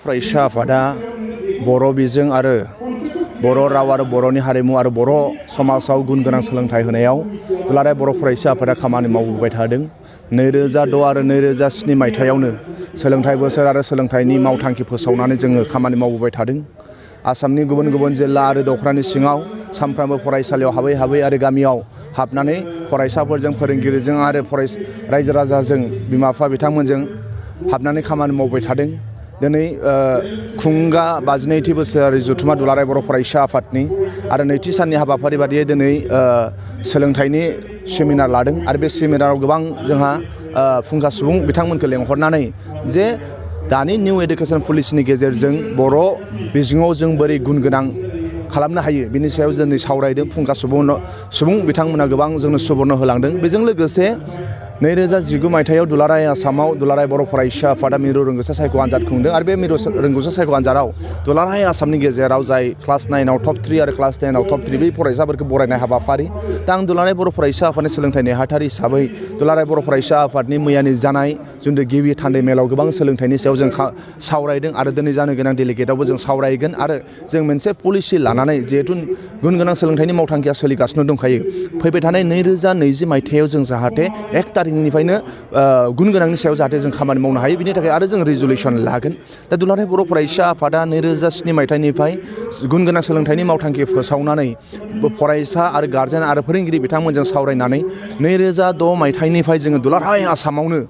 फरायसा आफादा बर' बिजों आरो बर' राव आरो बर'नि हारिमु आरो बर' समाजाव गुन गोनां सोलोंथाइ होनायाव दुलाराय बर' फरायसा आफादा खामानि मावबोबाय थादों। 2006 आरो 2007 मायथाइयावनो सोलोंथाइ बोसोर आरो सोलोंथाइनि मावथांखि फोसावनानै जोङो खामानि मावबोबाय थादों। आसामनि गुबुन गुबुन जिल्ला आरो दखरानि सिङाव सानफ्रामबो फरायसालियाव हाबै हाबै आरो गामियाव हाबनानै फरायसाफोरजों फोरोंगिरिजों आरो रायजो राजाजों बिमा बिफा बिथांमोनजों हाबनानै खामानि मावबाय थादों। दिनै खुंगा 52थि बोसोरारि जथुम्मा दुलाराय बर' फरायसा आफादनि आरो नैथि साननि हाबाफारि बादियै दिनै सोलोंथाइनि सेमिनार लादों आरो बे सेमिनाराव गोबां जोंहा फुंखा सुबुं बिथांमोनखौ लेंहरनानै जे दानि निउ एडुकेसन पलिसिनि गेजेरजों बर' बिजोङाव जों बोरै गुन गोनां खालामनो हायो बिनि सायाव जोंनि सावरायदों। फुंखा सुबुं बिथांमोना गोबां जोंनो सुबुरन होलांदों। बेजों लोगोसे 2019 मायथाइयाव दुलाराय आसामाव दुलाराय बर' फरायसा आफादा मिरु रोंगौसा सायख' आनजाद खुंदों आरो बे मिरु रोंगौसा सायख' आनजादाव दुलाराय आसामनि गेजेराव जाय क्लास 9आव टप 3 आरो क्लास 10आव टप 3 बै फरायसाफोरखौ बरायनाय हाबाफारि। दा आं दुलाराय बर' फरायसा आफादनि सोलोंथाइ नेहाथारि हिसाबै दुलाराय बर' फरायसा आफादनि मैयानि जानाय जोंनि गिबि थान्दै मेलाव गोबां सोलोंथाइनि सायाव जों सावरायदों आरो दिनै जानो गोनां डेलिगेटआवबो जों सावरायगोन आरो जों मोनसे पलिसि लानानै जिहेथु गुन गोनां सोलोंथाइनि मावथांखिया सोलिगासिनो दंखायो। फैबाय थानाय 2020 मायथाइयाव जों जाहाथे 1 तारिखनिफ्रायनो गुन गोनांनि सायाव जाहाथे जों खामानि मावनो हायो बिनि थाखाय आरो जों रिजुलेसन लागोन। दा दुलाराय बर' फरायसा आफादा 2007 मायथाइनिफ्राय गुन गोनां सोलोंथाइनि मावथांखि फोसावनानै फरायसा आरो गार्जेन आरो फोरोंगिरि बिथांमोनजों सावरायनानै 2006 मायथाइनिफ्राय जोङो दुलाराय आसामावनो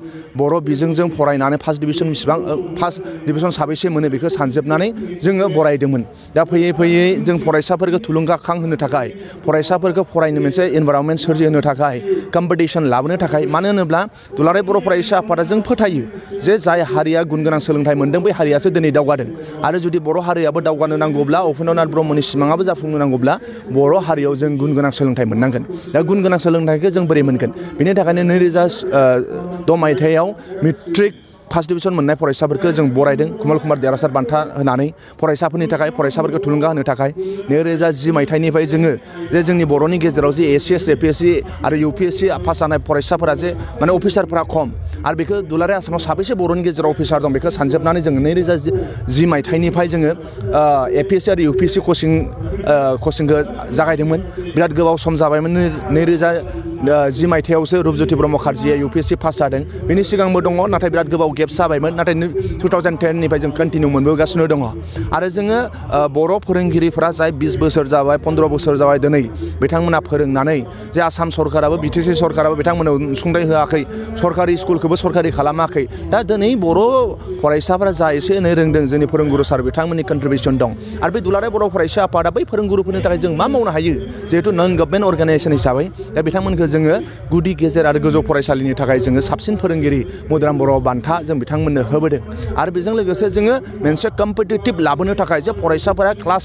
बर' बिजोंजों फरायनानै फार्स्ट डिभिजन साबेसे मोनो बेखौ सानजोबनानै जोङो बरायदोंमोन। दा फैयै फैयै जों फरायसाफोरखौ थुलुंगाखां होनो थाखाय फरायसाफोरखौ फरायनो मोनसे एनभाइरनमेन्ट सोरजिहोनो थाखाय कम्पिटिसन लाबोनो थाखाय मानो होनोब्ला दुलाराय बर' फरायसा आफादा जों फोथायो जे जाय हारिया गुन गोनां सोलोंथाइ मोन्दों बै हारियासो दिनै दावगादों आरो जुदि बर' हारियाबो दावगानो नांगौब्ला उपेन्द्रनाथ ब्रह्मनि सिमाङाबो जाफुंनो नांगौब्ला बर' हारियाव जों गुन गोनां सोलोंथाइ मोननांगोन। दा गुन गोनां सोलोंथाइखौ जों बोरै मोनगोन बेनि थाखायनो 2006 मायथाइयाव मेट्रिक फार्स्ट डिभिजन मोननाय फरायसाफोरखौ जों बरायदों कमल कुमार देरहासार बान्था होनानै फरायसाफोरनि थाखाय फरायसाफोरखौ थुलुंगा होनो थाखाय। 2010 मायथाइनिफ्राय जोङो जे जोंनि बर'नि गेजेराव जे ACS APSC आरो UPSC पास जानाय फरायसाफोरा जे माने अफिसारफोरा खम आरो बेखौ दुलाराय आसामाव साबेसे बर'नि गेजेराव अफिसार दं बेखौ सानजोबनानै जोङो 2010 मायथाइनिफ्राय जोङो APSC आरो UPSC कचिंखौ जागायदोंमोन। बिराद गोबाव सम जाबायमोन। 2010 मायथाइयावसो रुपज्योति ब्रह्म कार्जिया UPSC पास जादों। बेनि सिगांबो दङ नाथाय बिराद गोबाव गेप जाबायमोन नाथाय 2010निफ्राय जों कन्टिनिउ मोनबोगासिनो दङ आरो जोङो बर' फोरोंगिरिफोरा जाय 20 बोसोर जाबाय 15 बोसोर जाबाय दिनै बिथांमोना फोरोंनानै जे आसाम सरकाराबो BTC सरकाराबो बिथांमोननो अनसुंथाइ होआखै सरकारि स्कुलखौबो सरकारि खालामाखै। दा दिनै बर' फरायसाफोरा जा एसे एनै रोंदों जोंनि फोरोंगुरु सार बिथांमोननि कन्ट्रिबिउसन दं आरो बे दुलाराय बर' फरायसा आफादा बै फोरोंगुरुफोरनि थाखाय जों मा मावनो हायो जिहेथु नन गभर्नमेन्ट अर्गानाइजेसन हिसाबै दा बिथांमोनखौ जोङो गुदि गेजेर आरो गोजौ फरायसालिनि थाखाय जोङो साबसिन फोरोंगिरि मदाराम बर' बान्था जों बिथांमोननो होबोदों आरो बेजों लोगोसे जोङो मोनसे कम्पिटिटिभ लाबोनो थाखाय जे फरायसाफोरा क्लास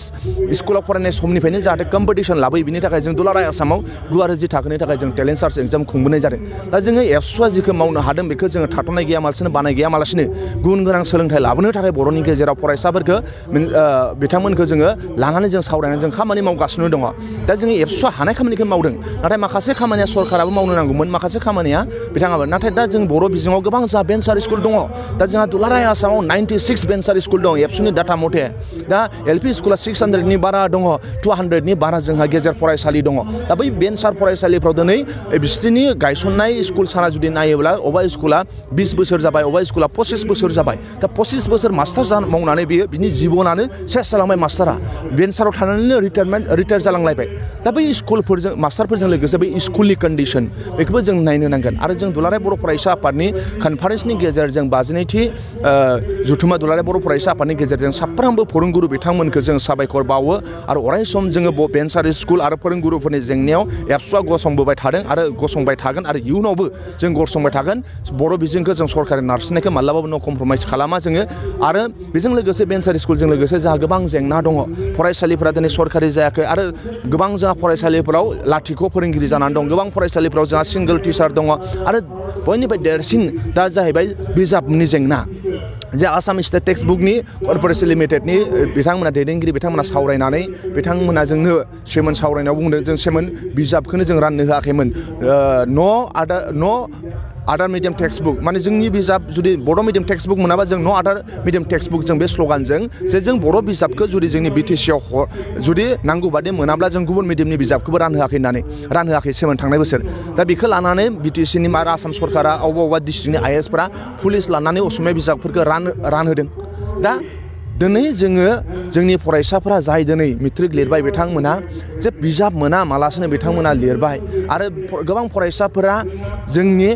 स्कुलाव फरायनाय समनिफ्रायनो जाहाथे कम्पिटिसन लाबोयो बिनि थाखाय जों दुलाराय आसामाव 2 आरो 10 थाखोनि थाखाय जों टेलेन्ट सार्च एग्जाम खुंबोनाय जादों। दा जोङो एबसुआ जिखौ मावनो हादों बेखौ जोङो थाथ'नाय गैयालासिनो बानाय गैयालासिनो गुन गोनां सोलोंथाइ लाबोनो थाखाय बर'नि गेजेराव फरायसाफोरखौ बिथांमोनखौ जोङो लानानै जों सावरायनानै जों खामानि मावगासिनो दङ। दा जोङो एबसुआ हानाय खामानिखौ मावदों नाथाय माखासे खामानिया सरकाराबो मावनो नांगौमोन माखासे खामानिया बिथाङाबो नाथाय दा जों बर' बिजोङाव गोबां जा भेन्सार स्कुल दङ। दा जोंहा दुलाराय आसामाव 96 भेन्सार स्कुल दं एबसुनि डाटा मथे। दा LP स्कुला 600नि बारा दङ 200नि बारा जोंहा गेजेर फरायसालि दङ। दा बै भेन्सार फरायसालिफ्राव दिनै बिसोरनि गायसननाय स्कुल साना जुदि नायोब्ला अबेबा स्कुला 20 बोसोर जाबाय अबेबा स्कुला 25 बोसोर जाबाय। दा 25 बोसोर मास्टार मावनानै बिनि जिबनानो सेस जालांबाय मास्टारा भेन्साराव थानानैनो रिटायार जालांलायबाय। दा बै स्कुलफोरजों मास्टारफोरजों लोगोसे बै स्कुलनि कन्डिसन बेखौबो जों नायनो नांगोन आरो जों दुलाराय बर' फरायसा आफादनि कनफारेन्सनि गेजेरजों 52थि जथुम्मा दुलाराय बर' फरायसा आफादनि गेजेरजों साफ्रोमबो फोरोंगुरु बिथांमोनखौ जों साबायखर बावो आरो अराय सम जोङो भेन्सार स्कुल आरो फोरोंगुरुफोरनि जेंनायाव एबसुआ गसंबोबाय थादों आरो गसंबाय थागोन आरो इयुनावबो जों गसंबाय थागोन। बर' बिजोंखौ जों सरकारि नारसिननायखौ मालाबाबो न' कमप्रमाइस खालामा जोङो आरो बेजों लोगोसे भेन्सार स्कुलजों लोगोसे जोंहा गोबां जेंना दङ। फरायसालिफोरा दिनै सरकारि जायाखै आरो गोबां जोंहा फरायसालिफोराव लाथिख' फोरोंगिरि जानानै दं। गोबां फरायसालिफोराव जोंहा सिंगोल टिचार दङ आरो बयनिफ्राय देरसिन दा जाहैबाय बिजाबनि जेंना। जे आसाम स्टेट टेक्सट बुकनि कर्परेसन लिमिटेडनि बिथांमोना दैदेनगिरि बिथांमोना सावरायनानै बिथांमोना जोंनो सेमोन सावरायनायाव बुंदों जों सेमोन बिजाबखौनो जों राननो होआखैमोन। आदार मिडियाम टेक्सट बुक माने जोंनि बिजाब जुदि बर' मिडियाम टेक्सट बुक मोनाबा जों नो आदार मिडियाम टेक्सट बुक जों बे स्ल'गानजों जे जों बर' बिजाबखौ जुदि जोंनि बिटिसिआव जुदि नांगौ बादि मोनाब्ला जों गुबुन मिडियामनि बिजाबखौबो रानहोआखै सेमोन थांनाय बोसोर दा बेखौ लानानै बिटिसिनि आरो आसाम सरकारा अबेबा डिस्ट्रिक्टनि आइएसफोरा पुलिस लानानै असमिया बिजाबफोरखौ रानहोदों दा दिनै जोङो जोंनि फरायसाफोरा जाय दिनै मेट्रिक लिरबाय बिथांमोना जे बिजाब मोना मालासोनो बिथांमोना लिरबाय आरो गोबां फरायसाफोरा जोंनि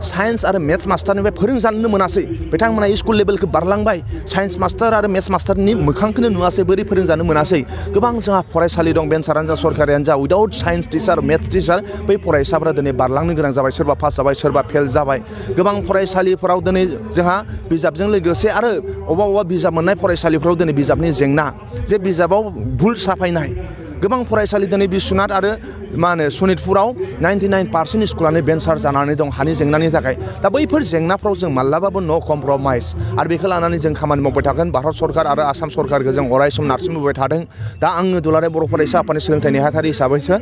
साइन्स आरो मेथ्स मास्टारनिफ्राय फोरोंजानो मोनासै बिथांमोना स्कुल लेभेलखौ बारलांबाय साइन्स मास्टार आरो मेथ्स मास्टारनि मोखांखौनो नुवासै बोरै फोरोंजानो मोनासै गोबां जोंहा फरायसालि दं बेनसारानो जा सरकारियानो जा without science teacher maths teacher बै फरायसाफोरा दिनै बारलांनो गोनां जाबाय सोरबा पास जाबाय सोरबा फेल जाबाय गोबां फरायसालिफोराव दिनै जोंहा बिजाबजों लोगोसे आरो अबेबा बिजाब मोननाय फरायसालिफ्राव दिनै बिजाबनि जेंना जे बिजाबाव भुल साफायनाय गोबां फरायसालि दिनै बिश्वनाथ आरो मा होनो सनितपुराव 99% स्कुलानो बेन्सार जानानै दं हानि जेंनानि थाखाय दा बैफोर जेंनाफ्राव जों माब्लाबाबो नो कमप्रमाइज आरो बेखौ लानानै जों खामानि मावबाय थागोन भारत सरकार आरो आसाम सरकारखौ जों अरायसम नारसिनबोबाय थादों दा आङो दुलाराय बर' फरायसा आफादनि सोलोंथाइ नेहाथारि हिसाबैसो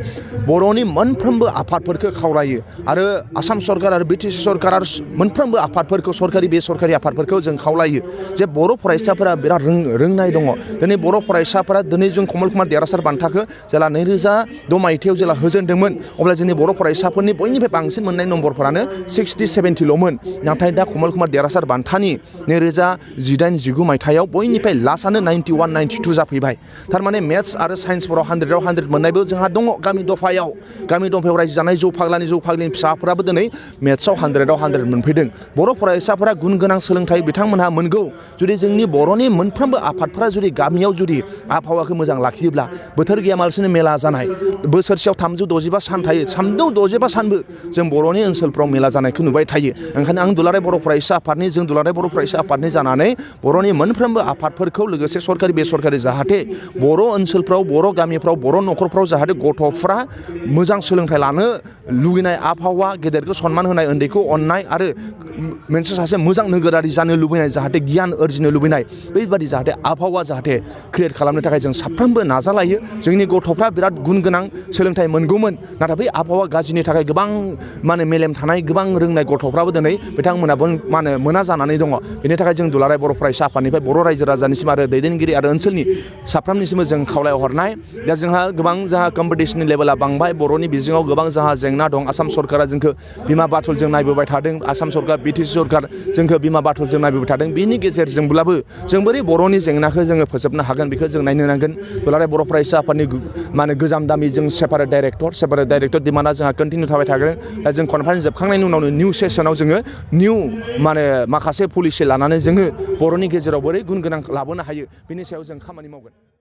बर'नि मोनफ्रोमबो आफादफोरखौ खावलायो आरो आसाम सरकार आरो बिटिसि सरकार आरो मोनफ्रोमबो आफादफोरखौ सरकारि बेसरकारि आफादफोरखौ जों खावलायो जे बर' फरायसाफोरा बिराद रोंनाय दङ दिनै बर' फरायसाफोरा दिनै जों कमल कुमार देरहासार बान्थाखौ जेला 2006 मायथाइयाव जेला होजेनदोंमोन अब्ला जोंनि बर' फरायसाफोरनि बयनिफ्राय बांसिन मोननाय नम्बरफोरानो 60-70ल'मोन नाथाय दा कमल कुमार देरहासार बान्थानि 2018-19 मायथाइयाव बयनिफ्राय लास्टआनो 91-92 जाफैबाय थारमाने मेथ्स आरो साइन्सफोराव 100आव 100 मोननायबो जोंहा दङ गामि दफायाव रायजो जानाय जौ फाग्लानि फिसाफोराबो दिनै मेथ्सआव 100आव 100 मोनफैदों बर' फरायसाफोरा गुन गोनां सोलोंथाइ बिथांमोनहा मोनगौ जुदि जोंनि बर'नि मोनफ्रोमबो आफादफोरा जुदि गामियाव जुदि आबहावाखौ मोजां लाखियोब्ला बोथोर गैयामालासिनो मेला जानाय बोसोरसेयाव 365 सान थायो 365 सानबो जों बर'नि ओनसोलफ्राव मेला जानायखौ नुबाय थायो ओंखायनो आं दुलाराय बर' फरायसा आफादनि जों दुलाराय बर' फरायसा आफादनि जानानै बर'नि मोनफ्रोमबो आफादफोरखौ लोगोसे सरकारि बेसरकारि जाहाथे बर' ओनसोलफ्राव बर' गामिफ्राव बर' न'खरफ्राव जाहाथे गथ'फ्रा मोजां सोलोंथाइ लानो लुगैनाय आबहावा गेदेरखौ सनमान होनाय उन्दैखौ अननाय आरो मोनसे सासे मोजां नोगोरारि जानो लुबैनाय जाहाथे गियान आरजिनो लुबैनाय बेबायदि जाहाथे आबहावा जाहाथे क्रियेट खालामनो थाखाय जों साफ्रोमबो नाजालायो जोंनि गथ'फ्रा बिराद गुन गोनां सोलोंथाइ मोनगौमोन नाथाय बै आबहावा गाज्रिनि थाखाय गोबां मेलेम थानाय गोबां रोंनाय गथ'फ्राबो दिनै बिथांमोनाबो मोना जानानै दङ बेनि थाखाय जों दुलाराय बर' फरायसा आफादनिफ्राय बर' रायजो राजानिसिम आरो दैदेनगिरि आरो ओनसोलनि साफ्रोमनिसिमबो जों खावलायहरनाय दा जोंहा गोबां कम्पिटिशननि लेभेला बांबाय बर'नि बिजोङाव गोबां जोंहा जेंना दं आसाम सरकारा जोंखौ बिमा बाथुलजों नायबोबाय थादों आसाम सरकार बिटिसि सरकार जोंखौ बिमा बाथुलजों नायबोबाय थादों बिनि गेजेरजोंब्लाबो जों बोरै बर'नि जेंनाखौ जोङो फोजोबनो हागोन बेखौ जों नायनो नांगोन दुलाराय बर' फरायसा आफादनि गोजाम दामि जों सेपारेट डाइरेक्टर डिमान्डआ जोंहा कन्टिनिउ थाबाय थागोन दा जों कनफारेन्स जोबखांनायनि उनावनो निउ सेसनाव जोङो माखासे पलिसि लानानै जोङो बर'नि गेजेराव बोरै गुन गोनां लाबोनो हायो बेनि सायाव जों खामानि मावगोन